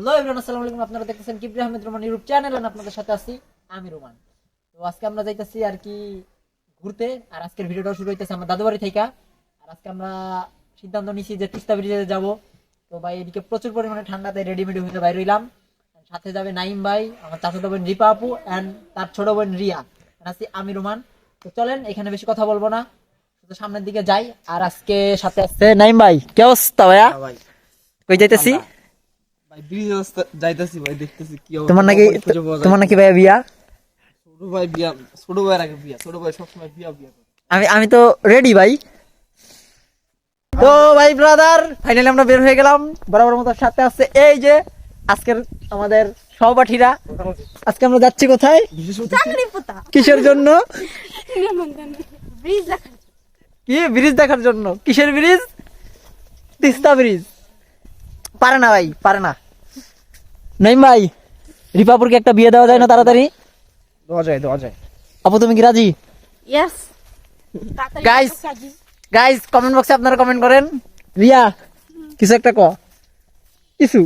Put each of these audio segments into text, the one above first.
Hello everyone, আসসালামু আলাইকুম। আপনারা দেখতেছেন Kibria Ahmed Roman YouTube channel, আর আপনাদের সাথে আছি আমি রোমান। তো আজকে আমরা যাইতেছি আর কি ঘুরতে, আর আজকের ভিডিওটা শুরু হইতেছে আমার দাদু বাড়ি থেকে। আর আজকে আমরা সিদ্ধান্ত নিয়েছি যে তিস্তা ব্রিজে যাব। তো ভাই এদিকে প্রচুর পরিমাণে ঠান্ডা, তাই রেডিমেড হইতে বাইরে হইলাম। সাথে যাবে নাইম ভাই, আমার চাচাতো বোন রিপা আপু এন্ড তার ছোট বোন রিয়া, আর আছি আমি রোমান। তো চলেন, এখানে বেশি কথা বলবো না, শুধু সামনের দিকে যাই। আর আজকে সাথে আসছে নাইম ভাই। কি অবস্থা ভাইয়া? কই যাইতেছি? তোমার নাকি ভাইয়া বিয়া? আমি তো রেডি ভাই। তো ভাই ব্রাদার, ফাইনালি আমরা বের হয়ে গেলাম। বরাবর মতো সাথে আসছে এই যে আজকের আমাদের সহপাঠীরা। আজকে আমরা যাচ্ছি কোথায়? কিসের জন্য? কি ব্রিজ দেখার জন্য? কিসের ব্রিজ? তিস্তা ব্রিজ। পারে না ভাই, পারে না। নাইম ভাই, রিপাপুরকে একটা বিয়ে দেওয়া যায় না তাড়াতাড়ি? দেওয়া যায়। আপু তুমি কি রাজি? ইয়েস। গাইস কমেন্ট বক্সে আপনারা কমেন্ট করেন। রিয়া কিছু একটা কিছু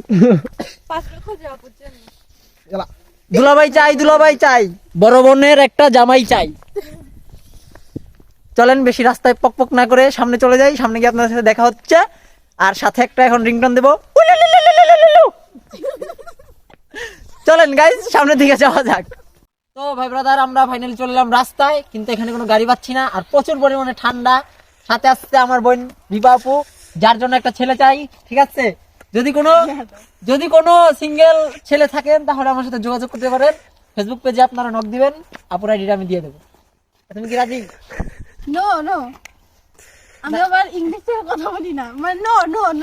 দুলাভাই চাই বড় বোনের একটা জামাই চাই। চলেন বেশি রাস্তায় পক না করে সামনে চলে যাই। সামনে গিয়ে আপনাদের সাথে দেখা হচ্ছে, আর সাথে একটা এখন রিংটোন দেবো। চলেন গাইস সামনের দিকে যাওয়া যাক। তো ভাই ব্রাদার, আমরা ফাইনালি চলে এলাম রাস্তায়, কিন্তু এখানে কোনো গাড়ি পাচ্ছি না, আর প্রচুর পরিমাণে ঠান্ডা। সাথে আসছে আমার বোন রিপা আপু, যার জন্য একটা ছেলে চাই। ঠিক আছে, যদি কোনো সিঙ্গেল ছেলে থাকেন তাহলে আমার সাথে যোগাযোগ করতে পারেন। ফেসবুক পেজে আপনারা নক দিবেন, আপুর আইডিটা আমি দিয়ে দেবো। তুমি কি রাজি? নো আমি আবার ইংলিশে কথা বলি না, মানে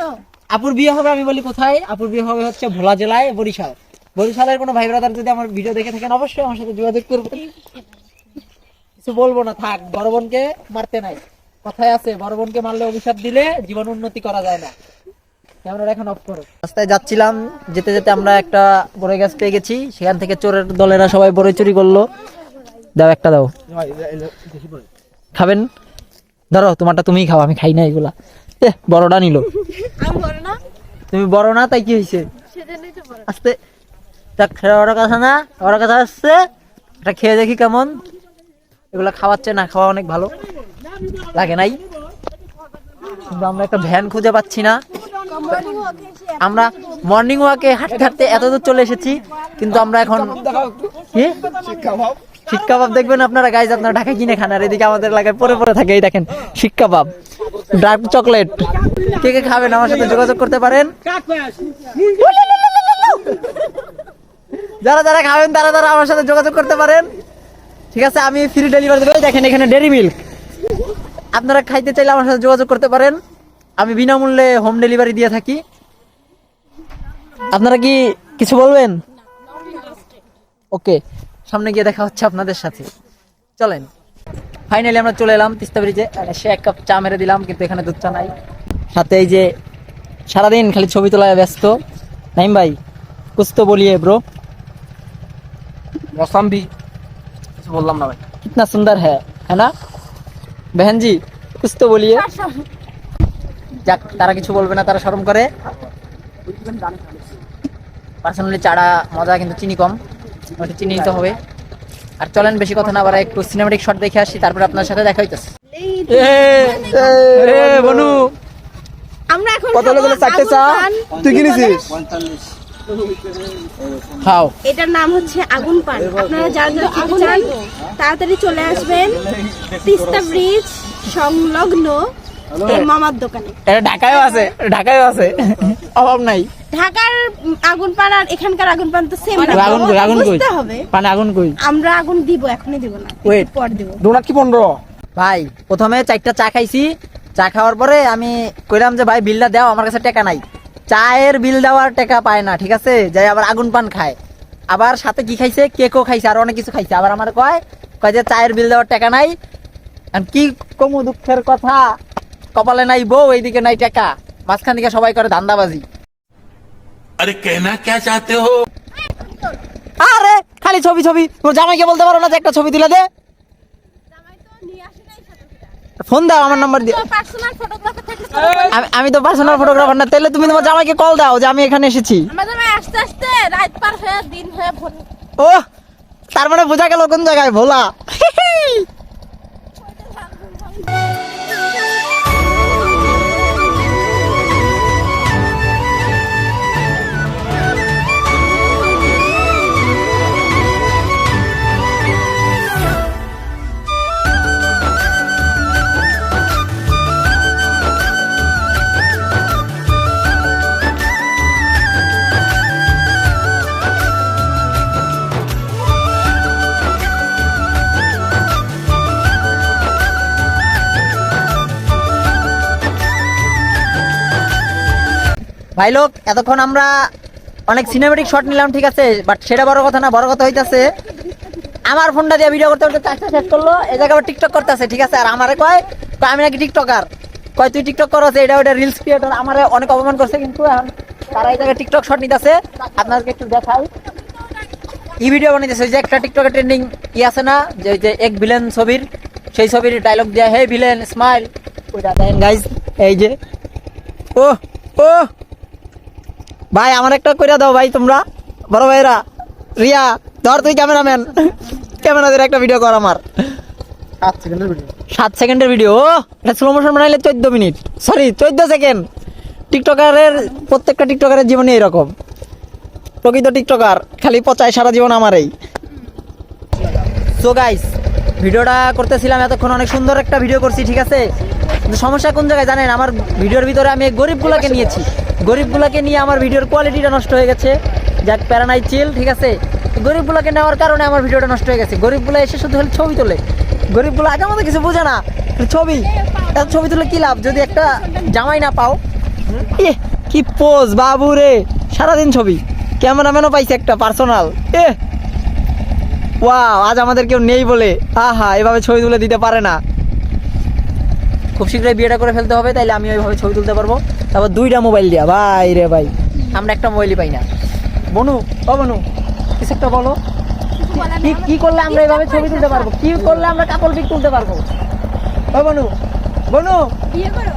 নো। আপুর বিয়ে হবে, আমি বলি কোথায়? আপুর বিয়ে হবে হচ্ছে ভোলা জেলায়, বরিশালের কোনো ভাই ব্রাদার যদি আমার ভিডিও দেখে থাকেন অবশ্যই আমার সাথে যোগাযোগ করবেন। কিছু বলবো না, থাক। বড় বোনকে মারতে নাই, কথায় আছে বড় বোনকে মারলে অভিশাপ দিলে জীবন উন্নতি করা যায় না। ক্যামেরা এখন অফ করো। রাস্তায় যাচ্ছিলাম, যেতে যেতে আমরা একটা বড়ই গাছ পেয়ে গেছি। সেখান থেকে চোরের দলেরা সবাই বড়ই চুরি করলো। দাও, একটা দাও। খাবেন? ধরো তোমারটা তুমিই খাও, আমি খাই না এগুলা। বড়টা নিল। তুমি বড় না, তাই কি হয়েছে? আস্তে ওর কাছে আসছে, এটা খেয়ে দেখি কেমন। এগুলা খাওয়াচ্ছে না, খাওয়া অনেক ভালো লাগে নাই, কিন্তু আমরা একটা ভ্যান খুঁজে পাচ্ছি না। আমরা মর্নিং ওয়াকে হাঁটতে এতদূর চলে এসেছি, কিন্তু আমরা এখন শিক কাবাব দেখবেন আপনারা গাইজ, আপনারা ঢাকায় কিনে খান, আর এদিকে আমাদের এলাকায় পরে থাকে। এই দেখেন শিক কাবাব, ডার্ক চকলেট। কে খাবেন আমার সাথে যোগাযোগ করতে পারেন। যারা খাবেন তারা আমার সাথে যোগাযোগ করতে পারেন। ঠিক আছে, আমি ফ্রি ডেলিভারি দেবো। দেখেন এখানে ডেরি মিল্ক, আপনারা খাইতে চাইলে আমার সাথে যোগাযোগ করতে পারেন। আমি বিনামূল্যে হোম ডেলিভারি দিয়ে থাকি। আপনারা কি কিছু বলবেন? ওকে, সামনে গিয়ে দেখা হচ্ছে আপনাদের সাথে। চলেন, ফাইনালি আমরা চলে এলাম তিস্তা ব্রিজে। সে এক কাপ চা মেরে দিলাম, কিন্তু এখানে দুধ চা নাই। সাথে এই যে সারাদিন খালি ছবি তোলায় ব্যস্ত নাইম ভাই। কুছ তো বলিয়ে ব্রো। मौसम भी कुछ बोललाম না ভাই। कितना सुंदर है ना बहन जी? कुछ तो बोलिए। যাক, তারা কিছু বলবে না, তারা শরম করে। পার্সোনালি চাটা মজা, কিন্তু চিনি কম, ওটা চিনি নিতে হবে। আর চলেন বেশি কথা না বাড়াই, একটু সিনেমেটিক শট দেখে আসি, তারপর আপনার সাথে দেখা হইতেছে। বনু আমরা এখন কত হলো? চারটে চা। তুই কি নিছিস? খাও। এটার নাম হচ্ছে আগুন পান। আপনারা যারা খেতে চান তাড়াতাড়ি চলে আসবেন তিস্তা ব্রিজ সংলগ্ন এই মামার দোকানে। এটা ঢাকায়ও আছে, অভাব নাই। ঢাকার আগুন পান আর এখানকার আগুন পান তো সেম না। আগুন কই? বুঝতে হবে। পান আগুন কই? আমরা আগুন দিব, এখনই দিব না, ওয়েট, পর দিব। ডোনাট কি 15? ভাই প্রথমে 4টা চা খাইছি। চা খাওয়ার পরে আমি কইলাম যে ভাই বিলটা দাও, আমার কাছে টাকা নাই। চায়ের বিল দেওয়ার টাকা পায় না, ঠিক আছে, যাই আবার আগুন পান খায়। আবার সাথে কি খাইছে? কেকও খাইছে, আর অনেক কিছু খাইছে। আবার আমার কয় যে চায়ের বিল দেওয়ার টাকা নাই। কি কমু দুঃখের কথা, কপালে নাই বউ, এইদিকে নাই টাকা, মাঝখান দিকে সবাই করে ধান্দাবাজি। আরে কেনা কে চাতে হো? আরে খালি ছবি। তোমার জামাইকে বলতে পারো না যে একটা ছবি তুলে দে? ফোন দাও, আমার নাম্বার দিও। পার্সোনাল ফটোগ্রাফার থাকে। আমি তো পার্সোনাল ফটোগ্রাফার না। তাহলে তুমি তোমার জামাইকে কল দাও যে আমি এখানে এসেছি। আমাদের আস্তে আস্তে রাত পার হয়ে দিন হয়ে ভোর। ও তার মানে বোঝা গেল কোন জায়গায় ভোলা। ভাই লোক এতক্ষণ আমরা অনেক সিনেমেটিক শট নিলাম, ঠিক আছে, বাট সেটা বড় কথা না। বড় কথা হইতাছে আমার ফোনটা দিয়ে ভিডিও করতে করতে কাজটা শেষ করলো, এই জায়গায় আবার টিকটক করতেছে, ঠিক আছে। আর আমারে কয় আমি নাকি টিকটকার, কয় তুই টিকটক করছ, এটা ওটা রিলস ক্রিয়েটর, আমারে অনেক অপমান করছে। কিন্তু এখন তারা এই জায়গায় টিকটক শট নিতেছে, আপনাদেরকে একটু দেখাই। এই ভিডিও বানাইতেছে ওই যে একটা টিকটকে ট্রেন্ডিং আছে না, যে ওই যে এক ভিলেন ছবির, সেই ছবির ডায়লগ দেয়া, হে ভিলেন স্মাইল, ওইটা দেখেন গাইজ। এই যে ও ও ভাই আমার একটা কইরা দাও ভাই, তোমরা বড় ভাইরা। রিয়া ধর তুই ক্যামেরাম্যান, ক্যামেরা ধরে একটা ভিডিও কর আমার। 7 সেকেন্ডের ভিডিও, এটা স্লো মোশন বানাইলে 14 মিনিট, সরি 14 সেকেন্ড। টিকটকারের প্রত্যেকটা টিকটকারের জীবনে এরকম, প্রকৃত টিকটকার খালি পচায় সারা জীবন আমারই। সো গাইস ভিডিওটা করতেছিলাম এতক্ষণ, অনেক সুন্দর একটা ভিডিও করছি, ঠিক আছে। কিন্তু সমস্যা কোন জায়গায় জানেন, আমার ভিডিওর ভিতরে আমি গরিবগুলাকে নিয়েছি, গরিবগুলাকে নিয়ে আমার ভিডিওর কোয়ালিটিটা নষ্ট হয়ে গেছে। যাক প্যারানাই চিল, ঠিক আছে। গরিবগুলাকে নেওয়ার কারণে আমার ভিডিওটা নষ্ট হয়ে গেছে। গরিবগুলো এসে শুধু হলে ছবি তোলে, গরিবগুলো আগে মতো কিছু বোঝে না, ছবি এত ছবি তুলে কি লাভ যদি একটা জামাই না পাও। কি পোজ বাবু রে, সারাদিন ছবি, ক্যামেরাম্যানও পাইছে একটা পার্সোনাল। ওয়াও, আজ আমাদের কেউ নেই বলে আহা এভাবে ছবি তুলে দিতে পারে না। খুব শীঘ্রই বিয়েটা করে ফেলতে হবে, তাইলে আমি ওইভাবে ছবি তুলতে পারবো। তারপর 2টা মোবাইল দিয়া, ভাই রে ভাই, আমরা একটা মোবাইলই পাই না। বনু ও বনু কিছু একটা বলো, কি করলে আমরা এইভাবে ছবি তুলতে পারবো, কি করলে আমরা কাপল পিক তুলতে পারবো? ও বনু বনু বিয়ে করো।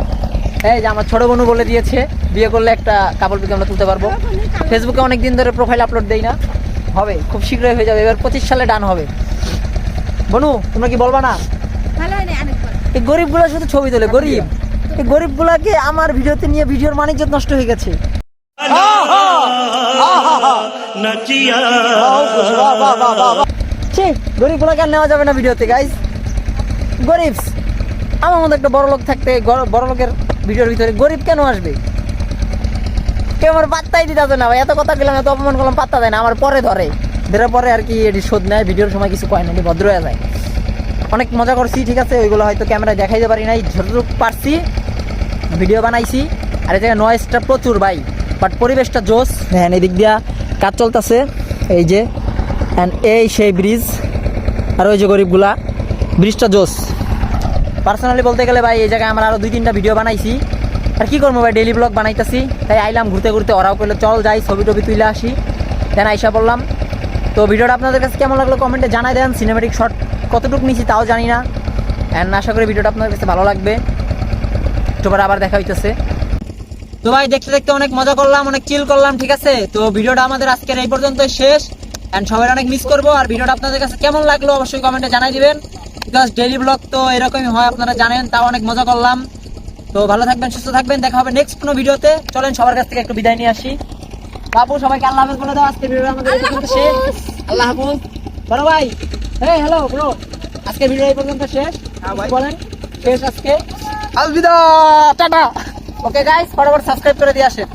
এই যে আমার ছোট বনু বলে দিয়েছে বিয়ে করলে একটা কাপল পিক আমরা তুলতে পারবো। ফেসবুকে অনেক দিন ধরে প্রোফাইল আপলোড দেই না, হবে খুব শীঘ্রই হয়ে যাবে, এবার 25 সালে ডান হবে। বনু তোমরা কি বলবা না? ভালো হয় না আরেকবার। এই গরিবগুলো শুধু ছবি তোলে, গরিব। এই গরিবগুলাকে আমার ভিডিওতে নিয়ে ভিডিওর মানিজ্য নষ্ট হয়ে গেছে। গরিবগুলাকে আর নেওয়া যাবে না ভিডিওতে গাইজ। গরিব আমার মধ্যে একটা বড় লোক থাকতে, বড় লোকের ভিডিওর ভিতরে গরিব কেন আসবে? কেউ আমার পাত্তাই দিতে না ভাই, এত কথা গেলাম, এত অপমান করলাম, পাত্তা দেয় না। আমার পরে ধরে পরে আর কি এটি শোধ নেয়, ভিডিওর সময় কিছু কয় না, ভদ্র হয়ে যায়। অনেক মজা করছি, ঠিক আছে, ওইগুলো হয়তো ক্যামেরায় দেখাইতে পারি নাই, যতটুকু পারছি ভিডিও বানাইছি। আর এই জায়গায় নয়েজটা প্রচুর ভাই, বাট পরিবেশটা জোস। হ্যাঁ এই দিক দিয়া কাজ চলতেছে, এই যে অ্যান্ড এই সেই ব্রিজ, আর ওই যে গরিবগুলা, ব্রিজটা জোস। পার্সোনালি বলতে গেলে ভাই এই জায়গায় আমরা আরও 2-3টা ভিডিও বানাইছি। আর কি করবো ভাই, ডেইলি ব্লগ বানাইতেছি, তাই আইলাম ঘুরতে ঘুরতে। ওরাও করলে চল যাই ছবি টবি তুলে আসি, দেন আইসা বললাম। তো ভিডিওটা আপনাদের কাছে কেমন লাগলো কমেন্টে জানাই দেন। সিনেমেটিক শট কতটুকু নিয়েছি তাও জানি না, অ্যান্ড আশা করি ভিডিওটা আপনাদের কাছে ভালো লাগবে। একটু পরে আবার দেখা হইতেছে। তো ভাই দেখতে দেখতে অনেক মজা করলাম, অনেক চিল করলাম, ঠিক আছে। তো ভিডিওটা আমাদের আজকের এই পর্যন্ত শেষ, অ্যান্ড সবাই অনেক মিস করবো। আর ভিডিওটা আপনাদের কাছে কেমন লাগলো অবশ্যই কমেন্টে জানাই দিবেন, বিকজ ডেইলি ব্লগ তো এরকমই হয়, আপনারা জানেন। তাও অনেক মজা করলাম। তো ভালো থাকবেন, সুস্থ থাকবেন, দেখা হবে নেক্সট কোনো ভিডিওতে। চলেন সবার কাছ থেকে একটু বিদায় নিয়ে আসি। বাবু সবাইকে আল্লাহ হাফেজ বলে দাও। আজকের ভিডিও আমাদের এই পর্যন্ত শেষ। আল্লাহ হাফেজ বড় ভাই। হ্যাঁ হ্যালো ব্রো, আজকের ভিডিও এই পর্যন্ত শেষ, বলেন শেষ আজকে। আলবিদা, টাটা। ওকে গাইস, ফটাফট সাবস্ক্রাইব করে দিয়ে আসেন।